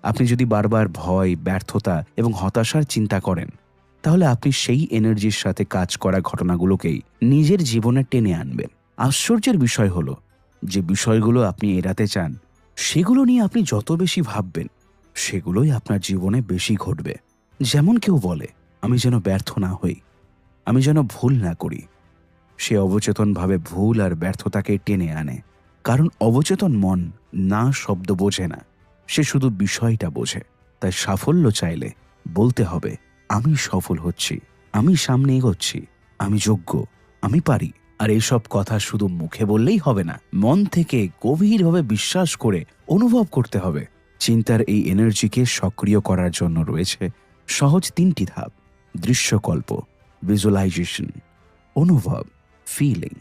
আপনি যদি বারবার ভয়, ব্যর্থতা এবং হতাশার চিন্তা করেন, তাহলে আপনি সেই এনার্জির সাথে কাজ করা ঘটনাগুলোকেই নিজের জীবনে টেনে আনবেন। আশ্চর্যের বিষয় হলো, যে বিষয়গুলো আপনি এড়াতে চান, সেগুলো নিয়ে আপনি যত বেশি ভাববেন, সেগুলোই আপনার জীবনে বেশি ঘটবে। যেমন কেউ বলে, আমি যেন ব্যর্থ না হই, আমি যেন ভুল না করি। সে অবচেতনভাবে ভুল আর ব্যর্থতাকে টেনে আনে। কারণ অবচেতন মন না শব্দ বোঝে না, সে শুধু বিষয়টা বোঝে। তাই সাফল্য চাইলে বলতে হবে, আমি সফল হচ্ছি, আমি সামনে এগোচ্ছি, আমি যোগ্য, আমি পারি। আর এইসব কথা শুধু মুখে বললেই হবে না, মন থেকে গভীরভাবে বিশ্বাস করে অনুভব করতে হবে। চিন্তার এই এনার্জিকে সক্রিয় করার জন্য রয়েছে সহজ 3টি ধাপ: দৃশ্যকল্প, ভিজুয়ালাইজেশন, অনুভব, ফিলিং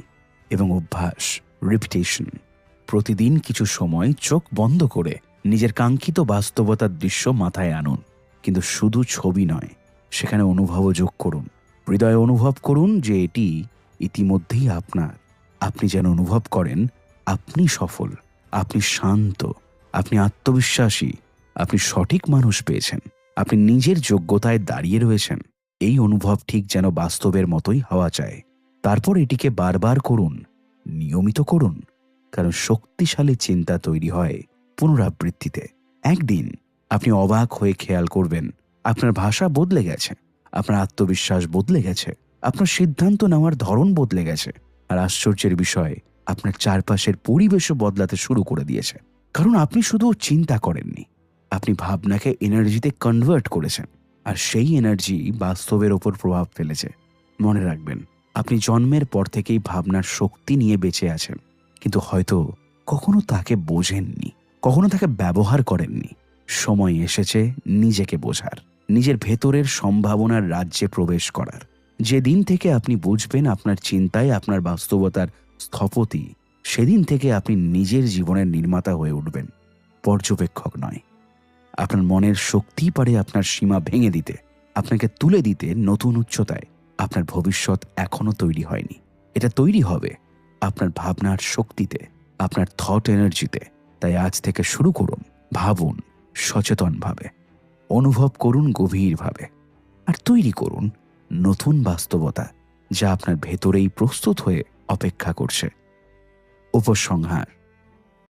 এবং অভ্যাস, রিপিটেশন। প্রতিদিন কিছু সময় চোখ বন্ধ করে নিজের কাঙ্ক্ষিত বাস্তবতার দৃশ্য মাথায় আনুন। কিন্তু শুধু ছবি নয়, সেখানে অনুভবও যোগ করুন। হৃদয়ে অনুভব করুন যে এটি ইতিমধ্যেই আপনার। আপনি যেন অনুভব করেন আপনি সফল, আপনি শান্ত, আপনি আত্মবিশ্বাসী, আপনি সঠিক মানুষ পেয়েছেন, আপনি নিজের যোগ্যতায় দাঁড়িয়ে রয়েছেন। এই অনুভব ঠিক যেন বাস্তবের মতোই হওয়া চায়। তারপর এটিকে বারবার করুন, নিয়মিত করুন। কারণ শক্তিশালী চিন্তা তৈরি হয় পুনরাবৃত্তিতে। একদিন আপনি অবাক হয়ে খেয়াল করবেন, আপনার ভাষা বদলে গেছে, আপনার আত্মবিশ্বাস বদলে গেছে, আপনার সিদ্ধান্ত নেওয়ার ধরন বদলে গেছে। আর আশ্চর্যের বিষয়, আপনার চারপাশের পরিবেশও বদলাতে শুরু করে দিয়েছে। কারণ আপনি শুধু চিন্তা করেননি, আপনি ভাবনাকে এনার্জিতে কনভার্ট করেছেন। আর সেই এনার্জি বাস্তবের ওপর প্রভাব ফেলেছে। মনে রাখবেন, আপনি জন্মের পর থেকেই ভাবনার শক্তি নিয়ে বেঁচে আছেন, কিন্তু হয়তো কখনো তাকে বোঝেননি, কখনো তাকে ব্যবহার করেননি। সময় এসেছে নিজেকে বোঝার, নিজের ভেতরের সম্ভাবনার রাজ্যে প্রবেশ করার। যেদিন থেকে আপনি বুঝবেন আপনার চিন্তায় আপনার বাস্তবতার স্থপতি, সেদিন থেকে আপনি নিজের জীবনের নির্মাতা হয়ে উঠবেন, পর্যবেক্ষক নয়। আপনার মনের শক্তি পারে আপনার সীমা ভেঙে দিতে, আপনাকে তুলে দিতে নতুন উচ্চতায়। আপনার ভবিষ্যৎ এখনো তৈরি হয়নি, এটা তৈরি হবে আপনার ভাবনার শক্তিতে, আপনার থট এনার্জিতে। তাই আজ থেকে শুরু করুন, ভাবুন সচেতনভাবে, অনুভব করুন গভীরভাবে, আর তৈরি করুন নতুন বাস্তবতা, যা আপনার ভেতরেই প্রস্তুত হয়ে অপেক্ষা করছে। উপসংহার: